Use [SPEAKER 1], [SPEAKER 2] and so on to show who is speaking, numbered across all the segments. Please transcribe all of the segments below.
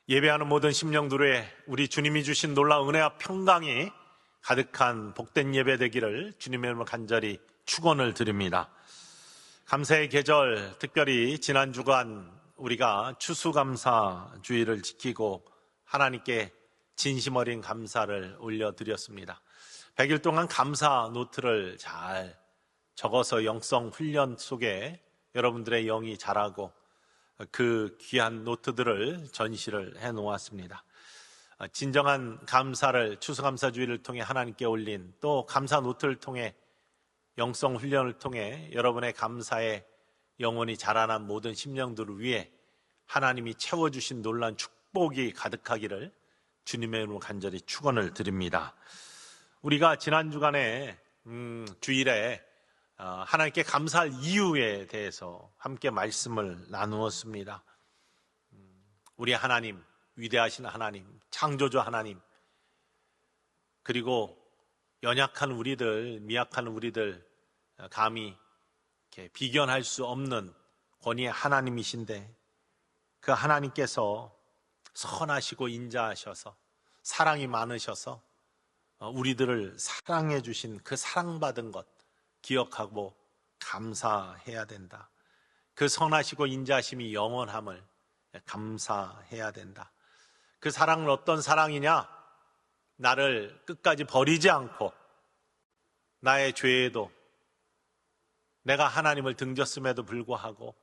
[SPEAKER 1] 예배하는 모든 심령들의 우리 주님이 주신 놀라운 은혜와 평강이 가득한 복된 예배 되기를 주님의 이름으로 간절히 축원을 드립니다. 감사의 계절, 특별히 지난 주간 우리가 추수감사주의를 지키고 하나님께 진심 어린 감사를 올려드렸습니다. 100일 동안 감사 노트를 잘 적어서 영성 훈련 속에 여러분들의 영이 자라고 그 귀한 노트들을 전시를 해놓았습니다. 진정한 감사를 추수감사주의를 통해 하나님께 올린, 또 감사 노트를 통해 영성 훈련을 통해 여러분의 감사에 영혼이 자라난 모든 심령들을 위해 하나님이 채워주신 놀라운 축복이 가득하기를 주님의 이름으로 간절히 축원을 드립니다. 우리가 지난 주간에 주일에 하나님께 감사할 이유에 대해서 함께 말씀을 나누었습니다. 우리 하나님, 위대하신 하나님, 창조주 하나님, 그리고 연약한 우리들, 미약한 우리들 감히 이렇게 비견할 수 없는 권위의 하나님이신데, 그 하나님께서 선하시고 인자하셔서 사랑이 많으셔서 우리들을 사랑해 주신 그 사랑받은 것 기억하고 감사해야 된다. 그 선하시고 인자하심이 영원함을 감사해야 된다. 그 사랑은 어떤 사랑이냐? 나를 끝까지 버리지 않고 나의 죄에도 내가 하나님을 등졌음에도 불구하고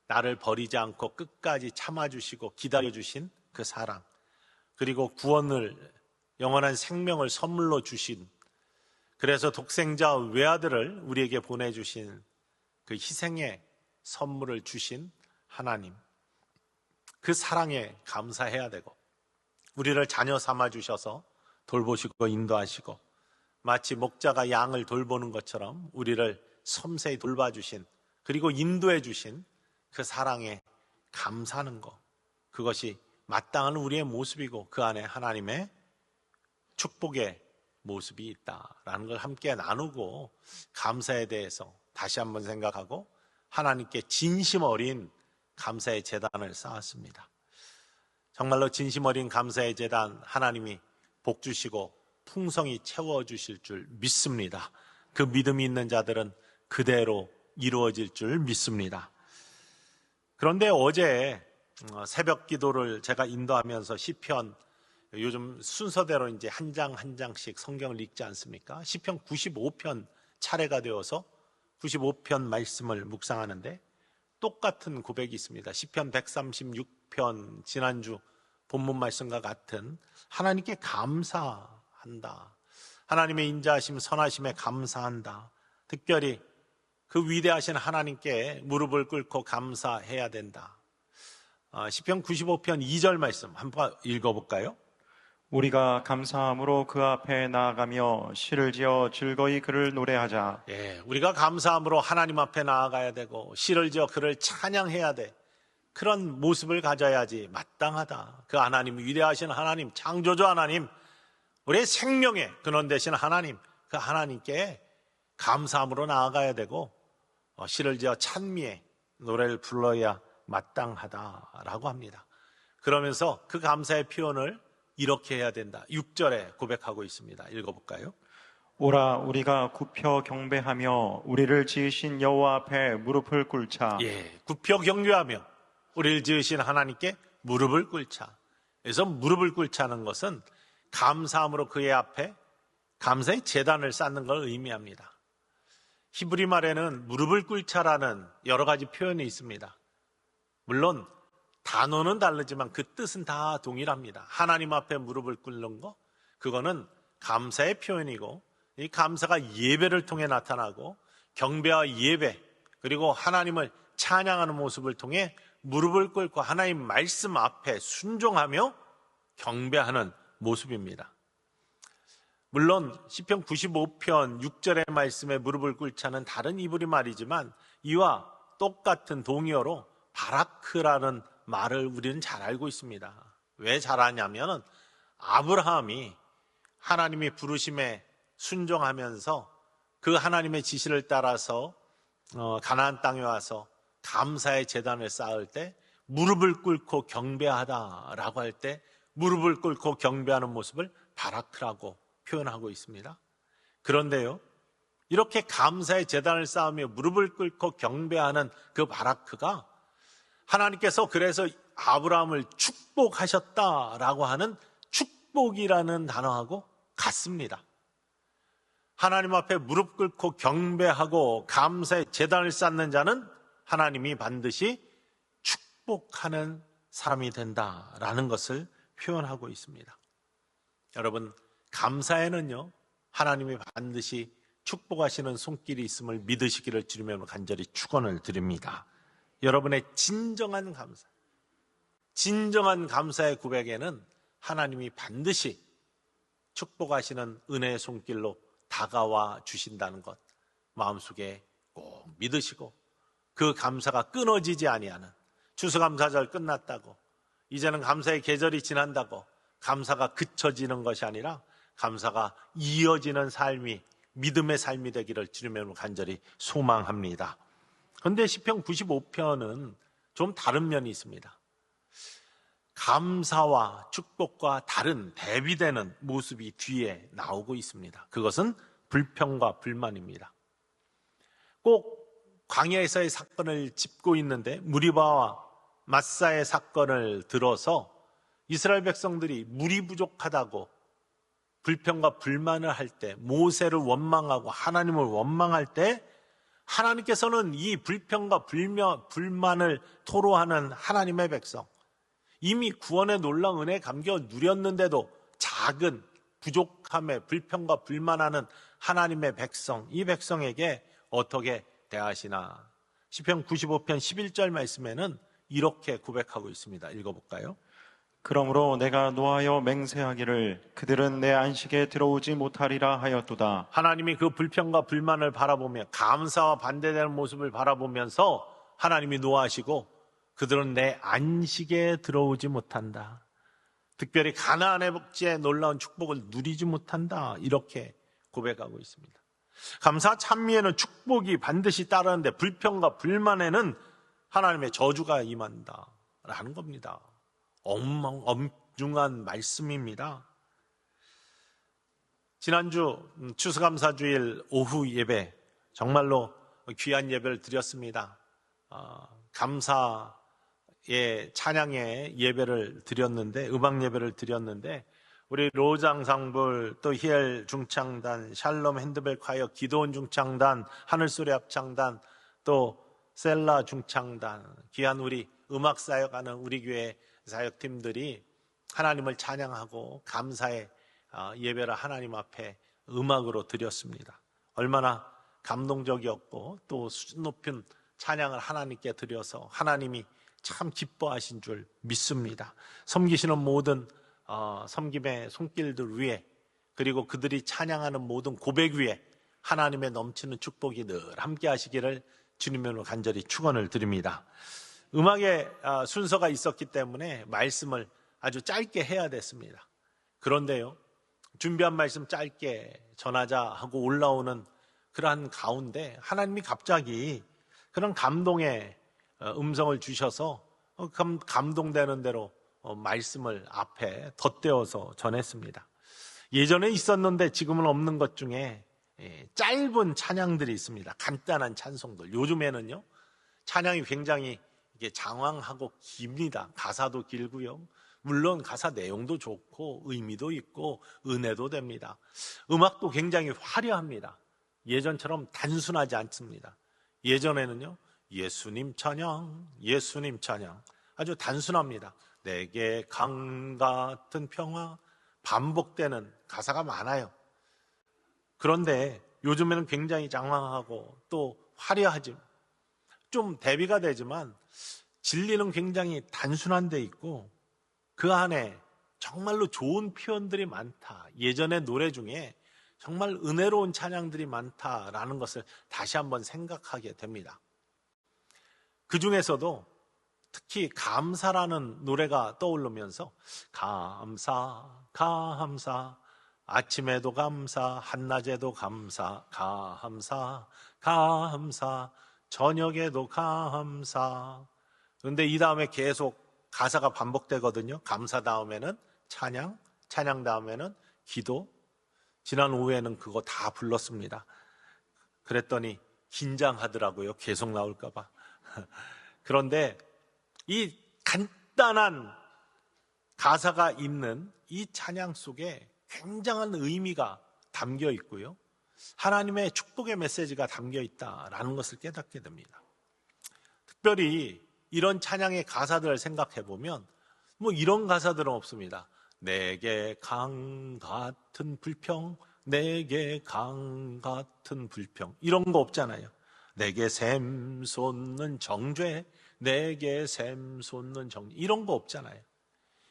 [SPEAKER 1] 나를 버리지 않고 끝까지 참아주시고 기다려주신 그 사랑, 그리고 구원을, 영원한 생명을 선물로 주신, 그래서 독생자 외아들을 우리에게 보내주신 그 희생의 선물을 주신 하나님, 그 사랑에 감사해야 되고, 우리를 자녀 삼아주셔서 돌보시고 인도하시고 마치 목자가 양을 돌보는 것처럼 우리를 섬세히 돌봐주신, 그리고 인도해 주신 그 사랑에 감사하는 것, 그것이 마땅한 우리의 모습이고 그 안에 하나님의 축복의 모습이 있다라는 걸 함께 나누고 감사에 대해서 다시 한번 생각하고 하나님께 진심 어린 감사의 제단을 쌓았습니다. 정말로 진심 어린 감사의 제단, 하나님이 복 주시고 풍성히 채워주실 줄 믿습니다. 그 믿음이 있는 자들은 그대로 이루어질 줄 믿습니다. 그런데 어제 새벽 기도를 제가 인도하면서 시편, 요즘 순서대로 이제 한 장 한 장씩 성경을 읽지 않습니까? 시편 95편 차례가 되어서 95편 말씀을 묵상하는데 똑같은 고백이 있습니다. 시편 136편 지난주 본문 말씀과 같은 하나님께 감사한다. 하나님의 인자하심, 선하심에 감사한다. 특별히 그 위대하신 하나님께 무릎을 꿇고 감사해야 된다. 시편 95편 2절 말씀 한번 읽어볼까요?
[SPEAKER 2] 우리가 감사함으로 그 앞에 나아가며 시를 지어 즐거이 그를 노래하자.
[SPEAKER 1] 예, 우리가 감사함으로 하나님 앞에 나아가야 되고 시를 지어 그를 찬양해야 돼. 그런 모습을 가져야지 마땅하다. 그 하나님, 위대하신 하나님, 창조주 하나님, 우리의 생명의 근원 되신 하나님, 그 하나님께 감사함으로 나아가야 되고 시를 지어 찬미의 노래를 불러야 마땅하다라고 합니다. 그러면서 그 감사의 표현을 이렇게 해야 된다. 6절에 고백하고 있습니다. 읽어볼까요?
[SPEAKER 2] 오라 우리가 굽혀 경배하며 우리를 지으신 여호와 앞에 무릎을 꿇자.
[SPEAKER 1] 예, 굽혀 경배하며 우리를 지으신 하나님께 무릎을 꿇자. 그래서 무릎을 꿇자는 것은 감사함으로 그의 앞에 감사의 제단을 쌓는 걸 의미합니다. 히브리 말에는 무릎을 꿇자라는 여러 가지 표현이 있습니다. 물론 단어는 다르지만 그 뜻은 다 동일합니다. 하나님 앞에 무릎을 꿇는 거, 그거는 감사의 표현이고, 이 감사가 예배를 통해 나타나고 경배와 예배, 그리고 하나님을 찬양하는 모습을 통해 무릎을 꿇고 하나님 말씀 앞에 순종하며 경배하는 모습입니다. 물론 시편 95편 6절의 말씀에 무릎을 꿇자는 다른 이브리 말이지만 이와 똑같은 동의어로 바라크라는 말을 우리는 잘 알고 있습니다. 왜 잘 아냐면 아브라함이 하나님의 부르심에 순종하면서 그 하나님의 지시를 따라서 가나안 땅에 와서 감사의 제단을 쌓을 때 무릎을 꿇고 경배하다라고 할 때 무릎을 꿇고 경배하는 모습을 바라크라고 표현하고 있습니다. 그런데요, 이렇게 감사의 제단을 쌓으며 무릎을 꿇고 경배하는 그 바라크가 하나님께서 그래서 아브라함을 축복하셨다라고 하는 축복이라는 단어하고 같습니다. 하나님 앞에 무릎 꿇고 경배하고 감사의 제단을 쌓는 자는 하나님이 반드시 축복하는 사람이 된다라는 것을 표현하고 있습니다. 여러분, 감사에는요, 하나님이 반드시 축복하시는 손길이 있음을 믿으시기를 주님의 간절히 축원을 드립니다. 여러분의 진정한 감사의 고백에는 하나님이 반드시 축복하시는 은혜의 손길로 다가와 주신다는 것 마음속에 꼭 믿으시고, 그 감사가 끊어지지 아니하는, 추수감사절 끝났다고 이제는 감사의 계절이 지난다고 감사가 그쳐지는 것이 아니라 감사가 이어지는 삶이 믿음의 삶이 되기를 주님의 간절히 소망합니다. 그런데 시편 95편은 좀 다른 면이 있습니다. 감사와 축복과 다른 대비되는 모습이 뒤에 나오고 있습니다. 그것은 불평과 불만입니다. 꼭 광야에서의 사건을 짚고 있는데 무리바와 마사의 사건을 들어서 이스라엘 백성들이 물이 부족하다고 불평과 불만을 할 때, 모세를 원망하고 하나님을 원망할 때 하나님께서는 이 불평과 불만을 토로하는 하나님의 백성, 이미 구원의 놀라운 은혜에 감겨 누렸는데도 작은 부족함에 불평과 불만하는 하나님의 백성, 이 백성에게 어떻게 대하시나? 시편 95편 11절 말씀에는 이렇게 고백하고 있습니다. 읽어볼까요?
[SPEAKER 2] 그러므로 내가 노하여 맹세하기를 그들은 내 안식에 들어오지 못하리라 하였도다.
[SPEAKER 1] 하나님이 그 불평과 불만을 바라보며 감사와 반대되는 모습을 바라보면서 하나님이 노하시고 그들은 내 안식에 들어오지 못한다. 특별히 가나안의 복지에 놀라운 축복을 누리지 못한다. 이렇게 고백하고 있습니다. 감사 찬미에는 축복이 반드시 따르는데 불평과 불만에는 하나님의 저주가 임한다라는 겁니다. 엄중한 말씀입니다. 지난주 추수감사주일 오후 예배, 정말로 귀한 예배를 드렸습니다. 감사의 찬양의 예배를 드렸는데, 음악 예배를 드렸는데, 우리 로장상불, 또 히엘 중창단, 샬롬 핸드벨 콰이어, 기도원 중창단, 하늘소리 합창단, 또 셀라 중창단, 귀한 우리 음악 사역하는 우리 교회 사역팀들이 하나님을 찬양하고 감사의 예배를 하나님 앞에 음악으로 드렸습니다. 얼마나 감동적이었고 또 수준 높은 찬양을 하나님께 드려서 하나님이 참 기뻐하신 줄 믿습니다. 섬기시는 모든 섬김의 손길들 위에, 그리고 그들이 찬양하는 모든 고백 위에 하나님의 넘치는 축복이 늘 함께 하시기를 주님으로 간절히 축원을 드립니다. 음악의 순서가 있었기 때문에 말씀을 아주 짧게 해야 됐습니다. 그런데요, 준비한 말씀 짧게 전하자 하고 올라오는 그러한 가운데 하나님이 갑자기 그런 감동의 음성을 주셔서 감동되는 대로 말씀을 앞에 덧대어서 전했습니다. 예전에 있었는데 지금은 없는 것 중에 짧은 찬양들이 있습니다. 간단한 찬송들. 요즘에는요, 찬양이 굉장히 이게 장황하고 깁니다. 가사도 길고요. 물론 가사 내용도 좋고 의미도 있고 은혜도 됩니다. 음악도 굉장히 화려합니다. 예전처럼 단순하지 않습니다. 예전에는요, 예수님 찬양, 예수님 찬양, 아주 단순합니다. 내게 강 같은 평화, 반복되는 가사가 많아요. 그런데 요즘에는 굉장히 장황하고 또 화려하지, 좀 대비가 되지만 진리는 굉장히 단순한 데 있고 그 안에 정말로 좋은 표현들이 많다. 예전의 노래 중에 정말 은혜로운 찬양들이 많다라는 것을 다시 한번 생각하게 됩니다. 그 중에서도 특히 감사라는 노래가 떠오르면서 감사, 감사, 아침에도 감사, 한낮에도 감사, 감사, 감사, 저녁에도 감사, 그런데 이 다음에 계속 가사가 반복되거든요. 감사 다음에는 찬양, 찬양 다음에는 기도. 지난 오후에는 그거 다 불렀습니다. 그랬더니 긴장하더라고요. 계속 나올까 봐. 그런데 이 간단한 가사가 있는 이 찬양 속에 굉장한 의미가 담겨 있고요. 하나님의 축복의 메시지가 담겨 있다라는 것을 깨닫게 됩니다. 특별히 이런 찬양의 가사들을 생각해 보면 뭐 이런 가사들은 없습니다. 내게 강 같은 불평, 내게 강 같은 불평, 이런 거 없잖아요. 내게 샘 솟는 정죄, 내게 샘 솟는 정죄, 이런 거 없잖아요.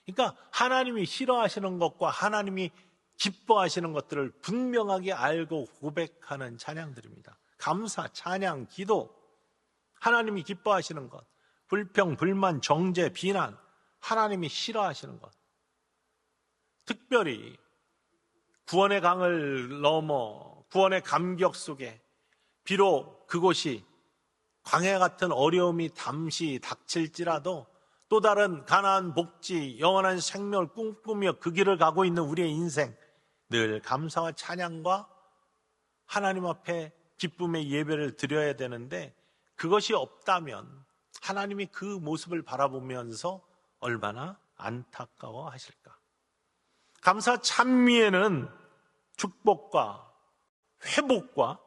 [SPEAKER 1] 그러니까 하나님이 싫어하시는 것과 하나님이 기뻐하시는 것들을 분명하게 알고 고백하는 찬양들입니다. 감사, 찬양, 기도, 하나님이 기뻐하시는 것, 불평, 불만, 정죄, 비난, 하나님이 싫어하시는 것. 특별히 구원의 강을 넘어 구원의 감격 속에 비록 그곳이 광야 같은 어려움이 잠시 닥칠지라도 또 다른 가나안 복지, 영원한 생명을 꿈꾸며 그 길을 가고 있는 우리의 인생, 늘 감사와 찬양과 하나님 앞에 기쁨의 예배를 드려야 되는데 그것이 없다면 하나님이 그 모습을 바라보면서 얼마나 안타까워 하실까. 감사 찬미에는 축복과 회복과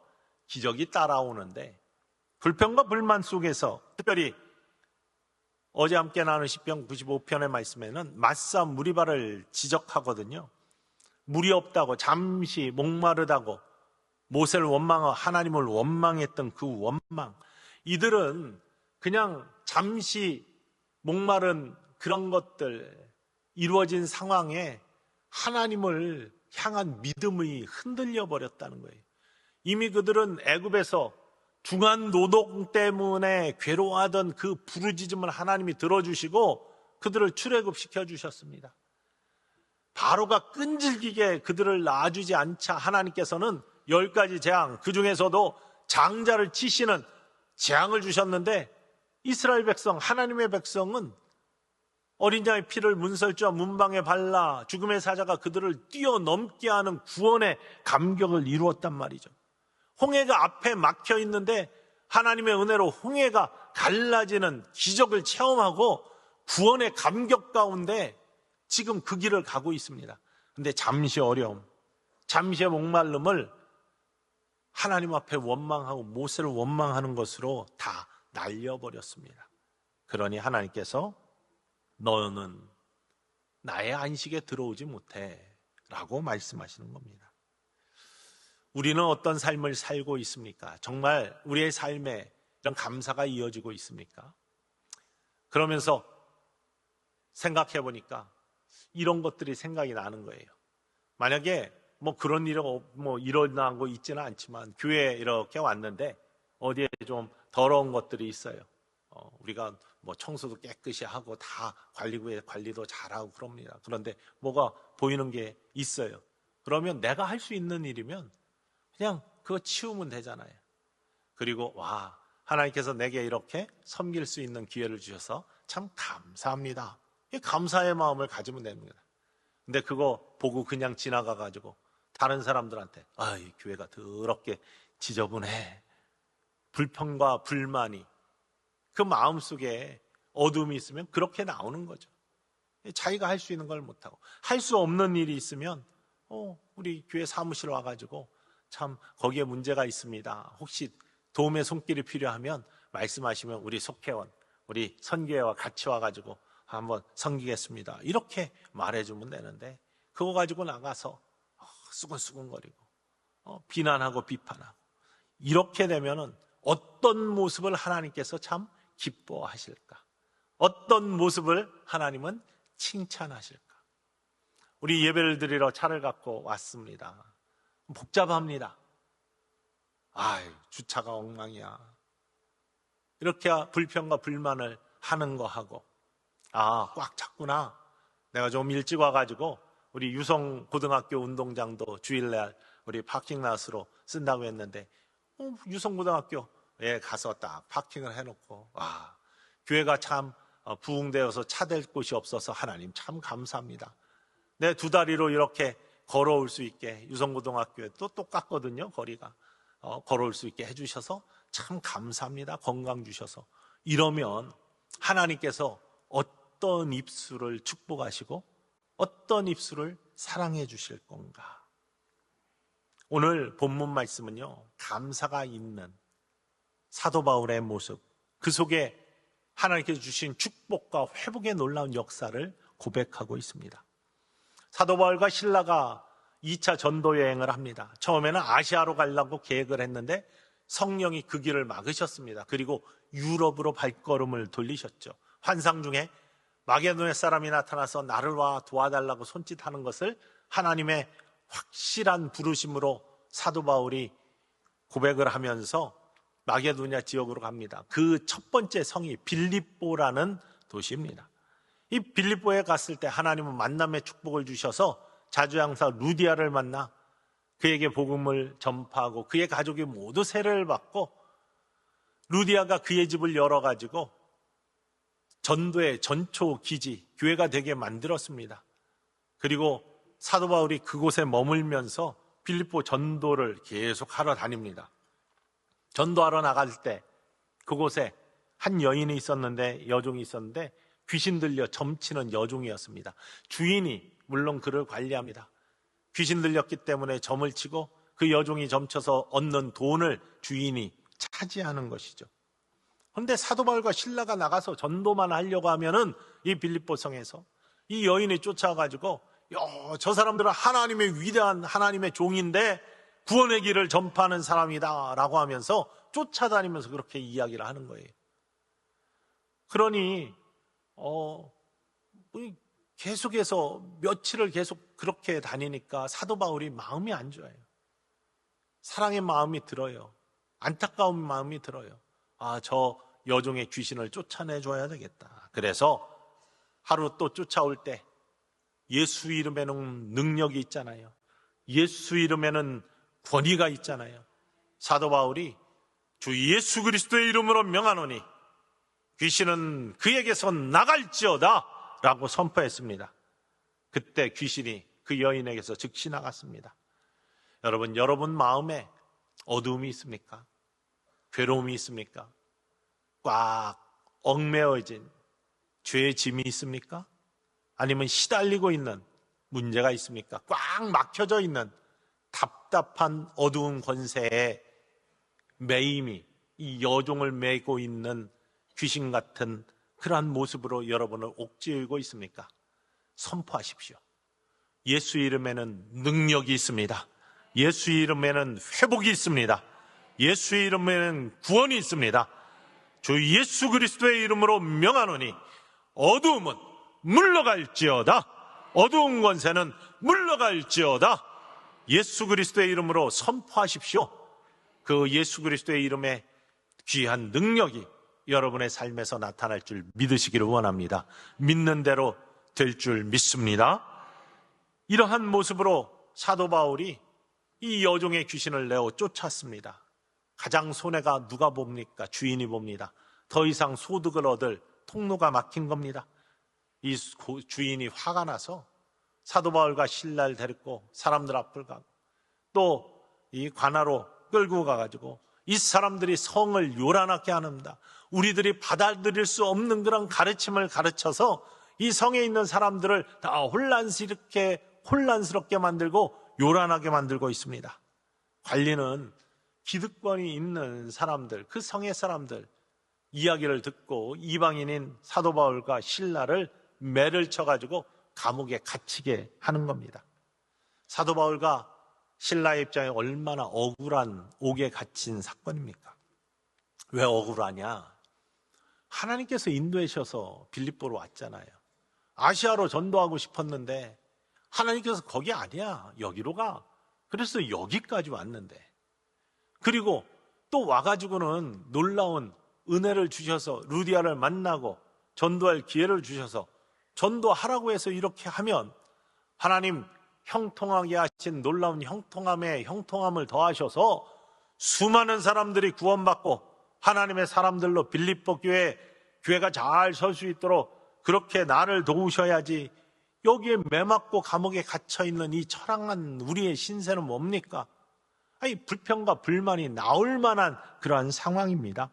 [SPEAKER 1] 기적이 따라오는데 불평과 불만 속에서 특별히 어제 함께 나눈 시편 95편의 말씀에는 마사 무리바를 지적하거든요. 물이 없다고, 잠시 목마르다고, 모세를 원망하고 하나님을 원망했던 그 원망, 이들은 그냥 잠시 목마른 그런 것들 이루어진 상황에 하나님을 향한 믿음이 흔들려 버렸다는 거예요. 이미 그들은 애굽에서 중한 노동 때문에 괴로워하던 그 부르짖음을 하나님이 들어주시고 그들을 출애굽시켜 주셨습니다. 바로가 끈질기게 그들을 놔주지 않자 하나님께서는 10가지 재앙, 그 중에서도 장자를 치시는 재앙을 주셨는데 이스라엘 백성, 하나님의 백성은 어린 양의 피를 문설주와 문방에 발라 죽음의 사자가 그들을 뛰어넘게 하는 구원의 감격을 이루었단 말이죠. 홍해가 앞에 막혀 있는데 하나님의 은혜로 홍해가 갈라지는 기적을 체험하고 구원의 감격 가운데 지금 그 길을 가고 있습니다. 그런데 잠시 어려움, 잠시의 목마름을 하나님 앞에 원망하고 모세를 원망하는 것으로 다 날려버렸습니다. 그러니 하나님께서 너는 나의 안식에 들어오지 못해 라고 말씀하시는 겁니다. 우리는 어떤 삶을 살고 있습니까? 정말 우리의 삶에 이런 감사가 이어지고 있습니까? 그러면서 생각해 보니까 이런 것들이 생각이 나는 거예요. 만약에 뭐 그런 일이 일어나고 있지는 않지만 교회에 이렇게 왔는데 어디에 좀 더러운 것들이 있어요. 우리가 뭐 청소도 깨끗이 하고 다 관리도 잘하고 그럽니다. 그런데 뭐가 보이는 게 있어요. 그러면 내가 할 수 있는 일이면 그냥 그거 치우면 되잖아요. 그리고 하나님께서 내게 이렇게 섬길 수 있는 기회를 주셔서 참 감사합니다. 감사의 마음을 가지면 됩니다. 근데 그거 보고 그냥 지나가가지고 다른 사람들한테 이 교회가 더럽게 지저분해, 불평과 불만이 그 마음속에 어둠이 있으면 그렇게 나오는 거죠. 자기가 할 수 있는 걸 못하고 할 수 없는 일이 있으면 우리 교회 사무실 와가지고 참 거기에 문제가 있습니다. 혹시 도움의 손길이 필요하면 말씀하시면 우리 속회원, 우리 선교회와 같이 와가지고 한번 섬기겠습니다. 이렇게 말해주면 되는데 그거 가지고 나가서 수근수근거리고 비난하고 비판하고 이렇게 되면은 어떤 모습을 하나님께서 참 기뻐하실까? 어떤 모습을 하나님은 칭찬하실까? 우리 예배를 드리러 차를 갖고 왔습니다. 복잡합니다. 주차가 엉망이야. 이렇게 불평과 불만을 하는 거 하고 꽉 찼구나. 내가 좀 일찍 와가지고 우리 유성고등학교 운동장도 주일날 우리 파킹랏으로 쓴다고 했는데 유성고등학교에 가서 딱 파킹을 해놓고 교회가 참 부흥되어서 차댈 곳이 없어서 하나님 참 감사합니다. 내 두 다리로 이렇게 걸어올 수 있게, 유성고등학교에 또 똑같거든요, 거리가. 걸어올 수 있게 해주셔서 참 감사합니다. 건강 주셔서. 이러면 하나님께서 어떤 입술을 축복하시고 어떤 입술을 사랑해 주실 건가. 오늘 본문 말씀은요, 감사가 있는 사도 바울의 모습, 그 속에 하나님께서 주신 축복과 회복의 놀라운 역사를 고백하고 있습니다. 사도 바울과 실라가 2차 전도 여행을 합니다. 처음에는 아시아로 가려고 계획을 했는데 성령이 그 길을 막으셨습니다. 그리고 유럽으로 발걸음을 돌리셨죠. 환상 중에 마게도냐 사람이 나타나서 나를 와 도와달라고 손짓하는 것을 하나님의 확실한 부르심으로 사도 바울이 고백을 하면서 마게도냐 지역으로 갑니다. 그 첫 번째 성이 빌립보라는 도시입니다. 이 빌립보에 갔을 때 하나님은 만남의 축복을 주셔서 자주양사 루디아를 만나 그에게 복음을 전파하고 그의 가족이 모두 세례를 받고, 루디아가 그의 집을 열어가지고 전도의 전초 기지, 교회가 되게 만들었습니다. 그리고 사도 바울이 그곳에 머물면서 빌립보 전도를 계속 하러 다닙니다. 전도하러 나갈 때 그곳에 한 여인이 있었는데, 여종이 있었는데 귀신 들려 점치는 여종이었습니다. 주인이 물론 그를 관리합니다. 귀신 들렸기 때문에 점을 치고 그 여종이 점쳐서 얻는 돈을 주인이 차지하는 것이죠. 그런데 사도 바울과 실라가 나가서 전도만 하려고 하면은 이 빌립보 성에서 이 여인이 쫓아가지고 저 사람들은 하나님의 위대한 하나님의 종인데 구원의 길을 전파하는 사람이다 라고 하면서 쫓아다니면서 그렇게 이야기를 하는 거예요. 그러니 계속해서 며칠을 계속 그렇게 다니니까 사도 바울이 마음이 안 좋아요. 사랑의 마음이 들어요. 안타까운 마음이 들어요. 저 여종의 귀신을 쫓아내줘야 되겠다. 그래서 하루 또 쫓아올 때 예수 이름에는 능력이 있잖아요. 예수 이름에는 권위가 있잖아요. 사도 바울이 주 예수 그리스도의 이름으로 명하노니 귀신은 그에게서 나갈지어다 라고 선포했습니다. 그때 귀신이 그 여인에게서 즉시 나갔습니다. 여러분 마음에 어두움이 있습니까? 괴로움이 있습니까? 꽉 얽매어진 죄의 짐이 있습니까? 아니면 시달리고 있는 문제가 있습니까? 꽉 막혀져 있는 답답한 어두운 권세의 매임이 이 여종을 메고 있는 귀신 같은 그러한 모습으로 여러분을 옥죄이고 있습니까? 선포하십시오. 예수 이름에는 능력이 있습니다. 예수 이름에는 회복이 있습니다. 예수 이름에는 구원이 있습니다. 주 예수 그리스도의 이름으로 명하노니 어두움은 물러갈지어다. 어두운 권세는 물러갈지어다. 예수 그리스도의 이름으로 선포하십시오. 그 예수 그리스도의 이름에 귀한 능력이 여러분의 삶에서 나타날 줄 믿으시기를 원합니다. 믿는 대로 될 줄 믿습니다. 이러한 모습으로 사도 바울이 이 여종의 귀신을 내어 쫓았습니다. 가장 손해가 누가 봅니까? 주인이 봅니다. 더 이상 소득을 얻을 통로가 막힌 겁니다. 이 주인이 화가 나서 사도 바울과 실라를 데리고 사람들 앞을 가고 또 이 관하로 끌고 가가지고 이 사람들이 성을 요란하게 합니다. 우리들이 받아들일 수 없는 그런 가르침을 가르쳐서 이 성에 있는 사람들을 다 혼란스럽게 만들고 요란하게 만들고 있습니다. 관리는 기득권이 있는 사람들, 그 성의 사람들 이야기를 듣고 이방인인 사도 바울과 실라를 매를 쳐가지고 감옥에 갇히게 하는 겁니다. 사도 바울과 신라의 입장에 얼마나 억울한 옥에 갇힌 사건입니까? 왜 억울하냐? 하나님께서 인도하셔서 빌립보로 왔잖아요. 아시아로 전도하고 싶었는데 하나님께서 거기 아니야, 여기로 가. 그래서 여기까지 왔는데, 그리고 또 와가지고는 놀라운 은혜를 주셔서 루디아를 만나고 전도할 기회를 주셔서 전도하라고 해서 이렇게 하면 하나님 형통하게 하신 놀라운 형통함에 형통함을 더하셔서 수많은 사람들이 구원받고 하나님의 사람들로 빌립보 교회 교회가 잘 설 수 있도록 그렇게 나를 도우셔야지. 여기에 매맞고 감옥에 갇혀있는 이 철학한 우리의 신세는 뭡니까? 아니, 불평과 불만이 나올 만한 그러한 상황입니다.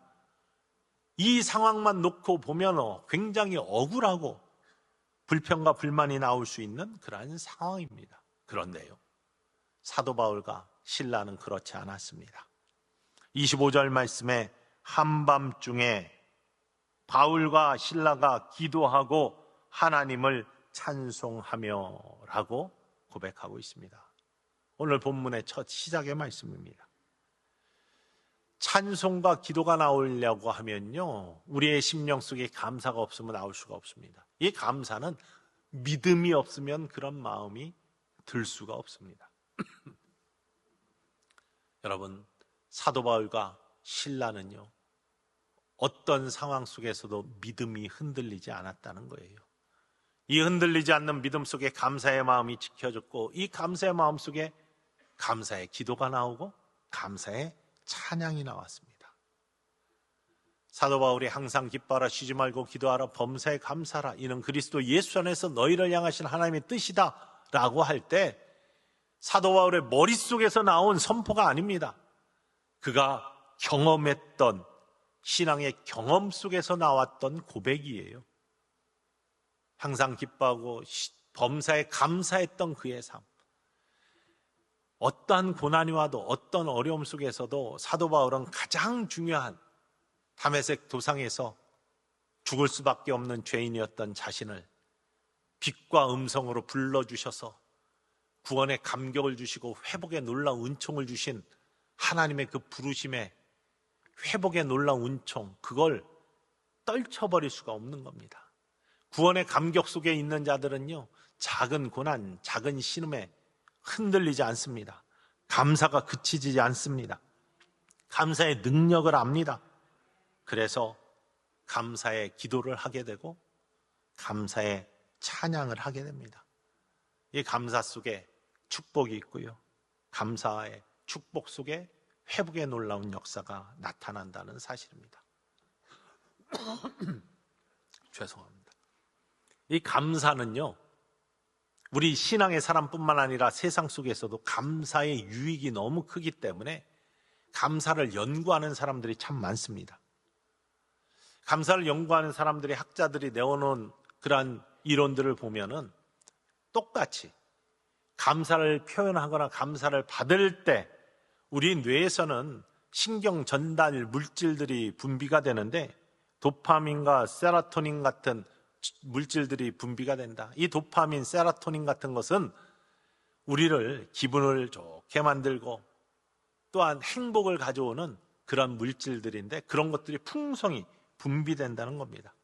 [SPEAKER 1] 이 상황만 놓고 보면 굉장히 억울하고 불평과 불만이 나올 수 있는 그러한 상황입니다. 그런데요, 사도 바울과 실라는 그렇지 않았습니다. 25절 말씀에 한밤중에 바울과 실라가 기도하고 하나님을 찬송하며 라고 고백하고 있습니다. 오늘 본문의 첫 시작의 말씀입니다. 찬송과 기도가 나오려고 하면요, 우리의 심령 속에 감사가 없으면 나올 수가 없습니다. 이 감사는 믿음이 없으면 그런 마음이 들 수가 없습니다. 여러분, 사도 바울과 실라는요, 어떤 상황 속에서도 믿음이 흔들리지 않았다는 거예요. 이 흔들리지 않는 믿음 속에 감사의 마음이 지켜졌고, 이 감사의 마음 속에 감사의 기도가 나오고 감사의 찬양이 나왔습니다. 사도 바울이 항상 기뻐하라, 쉬지 말고 기도하라, 범사에 감사하라, 이는 그리스도 예수 안에서 너희를 향하신 하나님의 뜻이다 라고 할 때 사도 바울의 머릿속에서 나온 선포가 아닙니다. 그가 경험했던 신앙의 경험 속에서 나왔던 고백이에요. 항상 기뻐하고 범사에 감사했던 그의 삶. 어떠한 고난이 와도 어떤 어려움 속에서도 사도 바울은 가장 중요한 다메섹 도상에서 죽을 수밖에 없는 죄인이었던 자신을 빛과 음성으로 불러주셔서 구원의 감격을 주시고 회복의 놀라운 은총을 주신 하나님의 그 부르심에 회복의 놀라운 은총, 그걸 떨쳐버릴 수가 없는 겁니다. 구원의 감격 속에 있는 자들은요, 작은 고난, 작은 신음에 흔들리지 않습니다. 감사가 그치지 않습니다. 감사의 능력을 압니다. 그래서 감사의 기도를 하게 되고 감사의 찬양을 하게 됩니다. 이 감사 속에 축복이 있고요, 감사의 축복 속에 회복의 놀라운 역사가 나타난다는 사실입니다. 죄송합니다. 이 감사는요, 우리 신앙의 사람뿐만 아니라 세상 속에서도 감사의 유익이 너무 크기 때문에 감사를 연구하는 사람들이 참 많습니다. 감사를 연구하는 사람들이, 학자들이 내어놓은 그러한 이론들을 보면은 똑같이 감사를 표현하거나 감사를 받을 때 우리 뇌에서는 신경 전달 물질들이 분비가 되는데 도파민과 세로토닌 같은 물질들이 분비가 된다. 이 도파민, 세로토닌 같은 것은 우리를 기분을 좋게 만들고 또한 행복을 가져오는 그런 물질들인데 그런 것들이 풍성히 분비된다는 겁니다.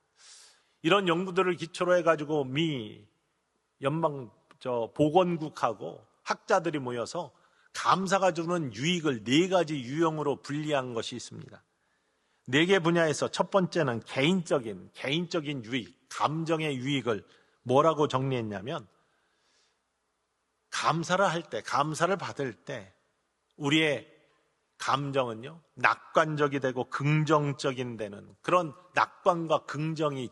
[SPEAKER 1] 이런 연구들을 기초로 해가지고 미 연방 보건국하고 학자들이 모여서 감사가 주는 유익을 4가지 유형으로 분리한 것이 있습니다. 4개 분야에서 첫 번째는 개인적인 유익, 감정의 유익을 뭐라고 정리했냐면, 감사를 할 때, 감사를 받을 때 우리의 감정은요, 낙관적이 되고 긍정적인 되는 그런 낙관과 긍정이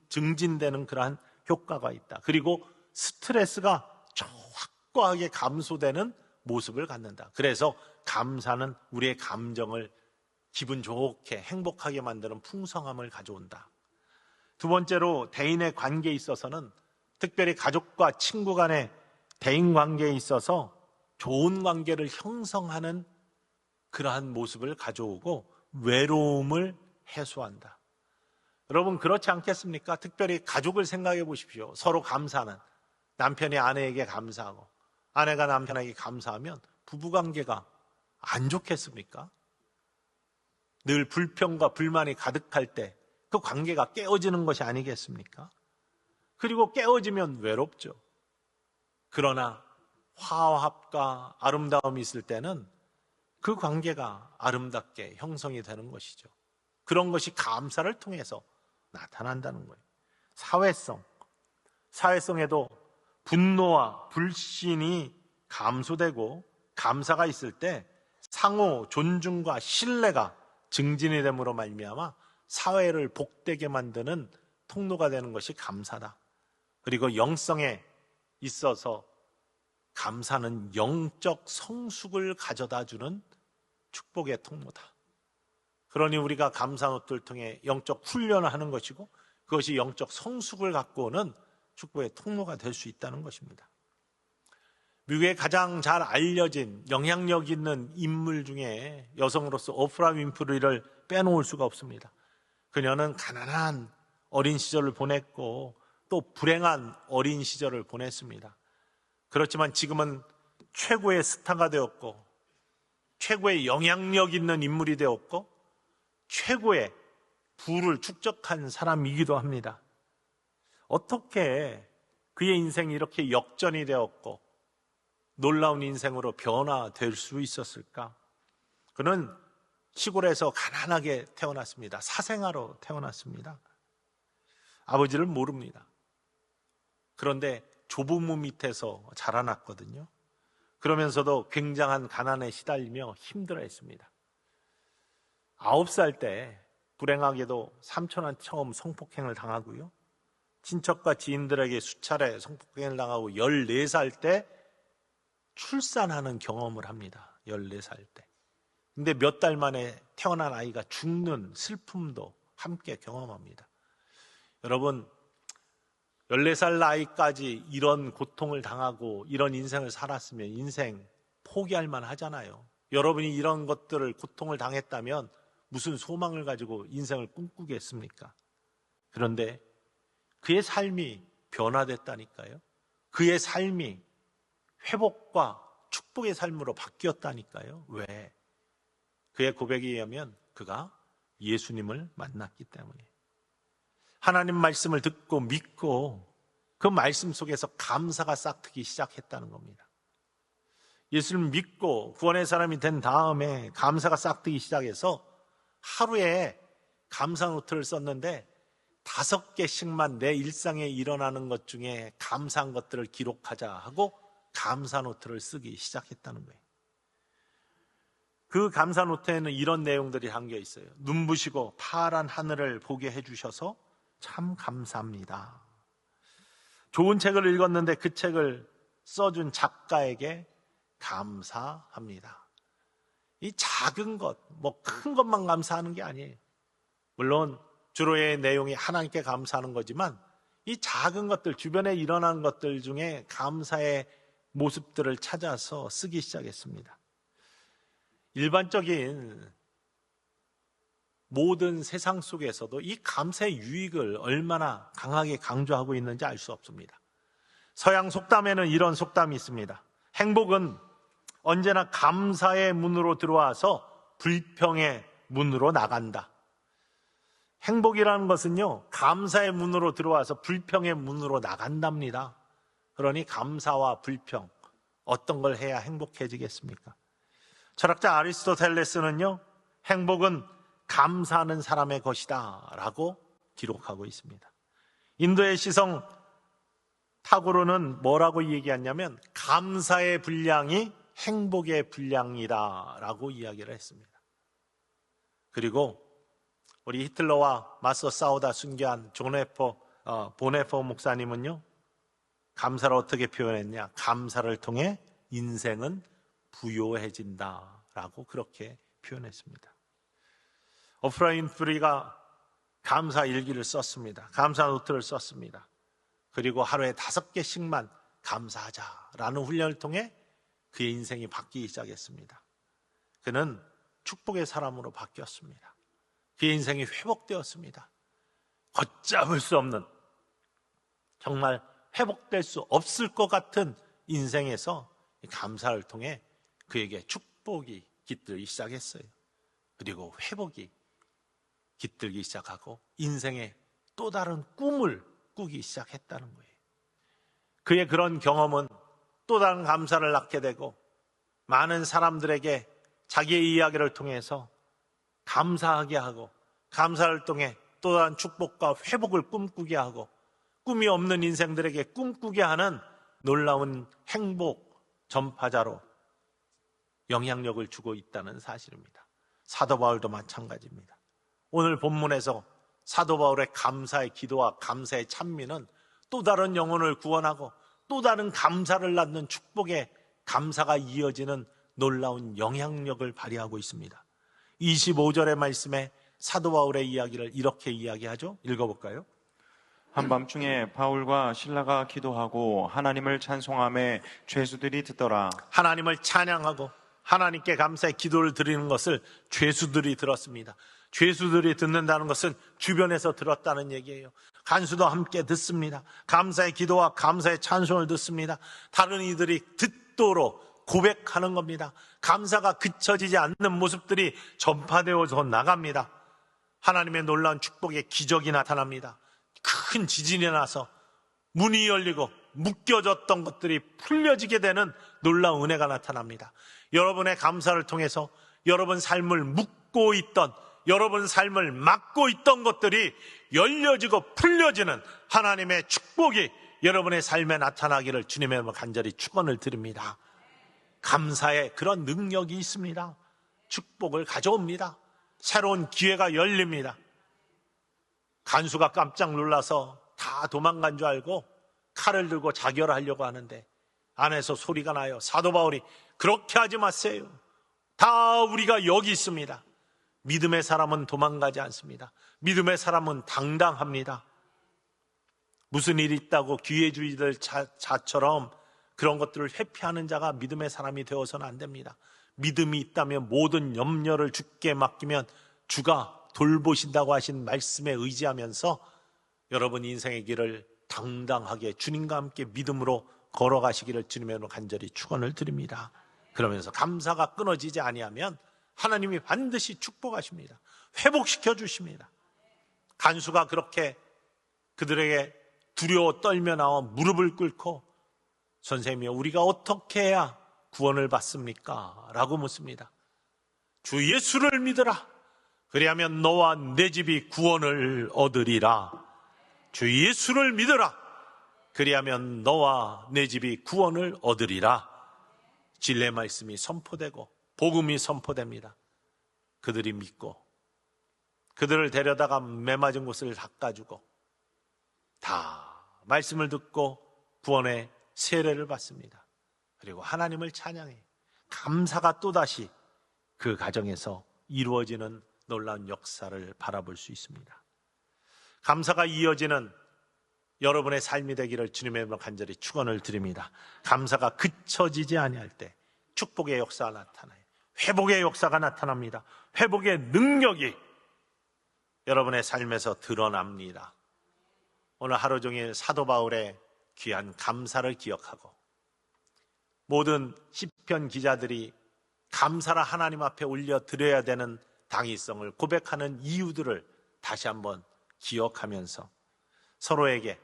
[SPEAKER 1] 증진되는 그러한 효과가 있다. 그리고 스트레스가 확고하게 감소되는 모습을 갖는다. 그래서 감사는 우리의 감정을 기분 좋게 행복하게 만드는 풍성함을 가져온다. 두 번째로 대인의 관계에 있어서는, 특별히 가족과 친구 간의 대인 관계에 있어서 좋은 관계를 형성하는 그러한 모습을 가져오고 외로움을 해소한다. 여러분, 그렇지 않겠습니까? 특별히 가족을 생각해 보십시오. 서로 감사하는, 남편이 아내에게 감사하고 아내가 남편에게 감사하면 부부관계가 안 좋겠습니까? 늘 불평과 불만이 가득할 때 그 관계가 깨어지는 것이 아니겠습니까? 그리고 깨어지면 외롭죠. 그러나 화합과 아름다움이 있을 때는 그 관계가 아름답게 형성이 되는 것이죠. 그런 것이 감사를 통해서 나타난다는 거예요. 사회성에도 분노와 불신이 감소되고 감사가 있을 때 상호 존중과 신뢰가 증진이 됨으로 말미암아 사회를 복되게 만드는 통로가 되는 것이 감사다. 그리고 영성에 있어서 감사는 영적 성숙을 가져다 주는 축복의 통로다. 그러니 우리가 감사노트를 통해 영적 훈련을 하는 것이고 그것이 영적 성숙을 갖고 오는 축복의 통로가 될 수 있다는 것입니다. 미국에 가장 잘 알려진 영향력 있는 인물 중에 여성으로서 오프라 윈프리를 빼놓을 수가 없습니다. 그녀는 가난한 어린 시절을 보냈고 또 불행한 어린 시절을 보냈습니다. 그렇지만 지금은 최고의 스타가 되었고 최고의 영향력 있는 인물이 되었고 최고의 부를 축적한 사람이기도 합니다. 어떻게 그의 인생이 이렇게 역전이 되었고 놀라운 인생으로 변화될 수 있었을까? 그는 시골에서 가난하게 태어났습니다. 사생아로 태어났습니다. 아버지를 모릅니다. 그런데 조부모 밑에서 자라났거든요. 그러면서도 굉장한 가난에 시달리며 힘들어했습니다. 9살 때 불행하게도 삼촌한테 처음 성폭행을 당하고요. 친척과 지인들에게 수차례 성폭행을 당하고 14살 때 출산하는 경험을 합니다. 14살 때. 근데 몇 달 만에 태어난 아이가 죽는 슬픔도 함께 경험합니다. 여러분, 14살 나이까지 이런 고통을 당하고 이런 인생을 살았으면 인생 포기할 만 하잖아요. 여러분이 이런 것들을 고통을 당했다면 무슨 소망을 가지고 인생을 꿈꾸겠습니까? 그런데 그의 삶이 변화됐다니까요. 그의 삶이 회복과 축복의 삶으로 바뀌었다니까요. 왜? 그의 고백에 의하면 그가 예수님을 만났기 때문에. 하나님 말씀을 듣고 믿고 그 말씀 속에서 감사가 싹트기 시작했다는 겁니다. 예수를 믿고 구원의 사람이 된 다음에 감사가 싹트기 시작해서 하루에 감사 노트를 썼는데 5개씩만 내 일상에 일어나는 것 중에 감사한 것들을 기록하자 하고 감사 노트를 쓰기 시작했다는 거예요. 그 감사 노트에는 이런 내용들이 담겨 있어요. 눈부시고 파란 하늘을 보게 해주셔서 참 감사합니다. 좋은 책을 읽었는데 그 책을 써준 작가에게 감사합니다. 이 작은 것, 뭐 큰 것만 감사하는 게 아니에요. 물론 주로의 내용이 하나님께 감사하는 거지만 이 작은 것들, 주변에 일어나는 것들 중에 감사의 모습들을 찾아서 쓰기 시작했습니다. 일반적인 모든 세상 속에서도 이 감사의 유익을 얼마나 강하게 강조하고 있는지 알 수 없습니다. 서양 속담에는 이런 속담이 있습니다. 행복은 언제나 감사의 문으로 들어와서 불평의 문으로 나간다. 행복이라는 것은요, 감사의 문으로 들어와서 불평의 문으로 나간답니다. 그러니 감사와 불평, 어떤 걸 해야 행복해지겠습니까? 철학자 아리스토텔레스는요, 행복은 감사하는 사람의 것이다 라고 기록하고 있습니다. 인도의 시성 타고르는 뭐라고 얘기했냐면 감사의 분량이 행복의 분량이다 라고 이야기를 했습니다. 그리고 우리 히틀러와 맞서 싸우다 순교한 보네포 목사님은요, 감사를 어떻게 표현했냐? 감사를 통해 인생은 부요해진다 라고 그렇게 표현했습니다. 오프라 윈프리가 감사 일기를 썼습니다. 감사 노트를 썼습니다. 그리고 하루에 5개씩만 감사하자라는 훈련을 통해 그의 인생이 바뀌기 시작했습니다. 그는 축복의 사람으로 바뀌었습니다. 그의 인생이 회복되었습니다. 걷잡을 수 없는, 정말 회복될 수 없을 것 같은 인생에서 감사를 통해 그에게 축복이 깃들기 시작했어요. 그리고 회복이 깃들기 시작하고 인생의 또 다른 꿈을 꾸기 시작했다는 거예요. 그의 그런 경험은 또 다른 감사를 낳게 되고 많은 사람들에게 자기의 이야기를 통해서 감사하게 하고 감사를 통해 또 다른 축복과 회복을 꿈꾸게 하고 꿈이 없는 인생들에게 꿈꾸게 하는 놀라운 행복 전파자로 영향력을 주고 있다는 사실입니다. 사도 바울도 마찬가지입니다. 오늘 본문에서 사도 바울의 감사의 기도와 감사의 찬미는 또 다른 영혼을 구원하고 또 다른 감사를 낳는 축복의 감사가 이어지는 놀라운 영향력을 발휘하고 있습니다. 25절의 말씀에 사도 바울의 이야기를 이렇게 이야기하죠. 읽어볼까요?
[SPEAKER 2] 한밤중에 바울과 실라가 기도하고 하나님을 찬송하며 죄수들이 듣더라.
[SPEAKER 1] 하나님을 찬양하고 하나님께 감사의 기도를 드리는 것을 죄수들이 들었습니다. 죄수들이 듣는다는 것은 주변에서 들었다는 얘기예요. 간수도 함께 듣습니다. 감사의 기도와 감사의 찬송을 듣습니다. 다른 이들이 듣도록 고백하는 겁니다. 감사가 그쳐지지 않는 모습들이 전파되어서 나갑니다. 하나님의 놀라운 축복의 기적이 나타납니다. 큰 지진이 나서 문이 열리고 묶여졌던 것들이 풀려지게 되는 놀라운 은혜가 나타납니다. 여러분의 감사를 통해서 여러분 삶을 묶고 있던, 여러분 삶을 막고 있던 것들이 열려지고 풀려지는 하나님의 축복이 여러분의 삶에 나타나기를 주님의 이름으로 간절히 축원을 드립니다. 감사의 그런 능력이 있습니다. 축복을 가져옵니다. 새로운 기회가 열립니다. 간수가 깜짝 놀라서 다 도망간 줄 알고 칼을 들고 자결하려고 하는데 안에서 소리가 나요. 사도 바울이 그렇게 하지 마세요. 다 우리가 여기 있습니다. 믿음의 사람은 도망가지 않습니다. 믿음의 사람은 당당합니다. 무슨 일이 있다고 기회주의들 자처럼 그런 것들을 회피하는 자가 믿음의 사람이 되어서는 안 됩니다. 믿음이 있다면 모든 염려를 주께 맡기면 주가 돌보신다고 하신 말씀에 의지하면서 여러분 인생의 길을 당당하게 주님과 함께 믿음으로 걸어가시기를 주님의 이름으로 간절히 축원을 드립니다. 그러면서 감사가 끊어지지 아니하면 하나님이 반드시 축복하십니다. 회복시켜 주십니다. 간수가 그렇게 그들에게 두려워 떨며 나와 무릎을 꿇고 선생님이여 우리가 어떻게 해야 구원을 받습니까? 라고 묻습니다. 주 예수를 믿으라. 그리하면 너와 내 집이 구원을 얻으리라. 주 예수를 믿으라. 그리하면 너와 내 집이 구원을 얻으리라. 진리의 말씀이 선포되고 복음이 선포됩니다. 그들이 믿고 그들을 데려다가 매맞은 곳을 닦아주고 다 말씀을 듣고 구원의 세례를 받습니다. 그리고 하나님을 찬양해 감사가 또다시 그 가정에서 이루어지는 놀라운 역사를 바라볼 수 있습니다. 감사가 이어지는 여러분의 삶이 되기를 주님의 이름으로 간절히 축원을 드립니다. 감사가 그쳐지지 아니할 때 축복의 역사가 나타나요. 회복의 역사가 나타납니다. 회복의 능력이 여러분의 삶에서 드러납니다. 오늘 하루 종일 사도 바울의 귀한 감사를 기억하고 모든 시편 기자들이 감사를 하나님 앞에 올려드려야 되는 당위성을 고백하는 이유들을 다시 한번 기억하면서 서로에게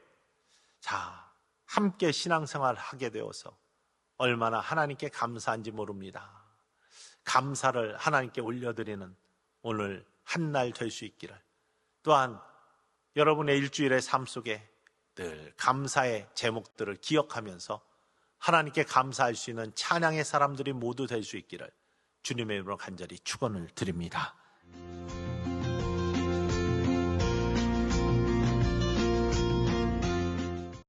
[SPEAKER 1] 함께 신앙생활을 하게 되어서 얼마나 하나님께 감사한지 모릅니다. 감사를 하나님께 올려드리는 오늘 한날 될 수 있기를, 또한 여러분의 일주일의 삶 속에 늘 감사의 제목들을 기억하면서 하나님께 감사할 수 있는 찬양의 사람들이 모두 될 수 있기를 주님의 이름으로 간절히 축원을 드립니다.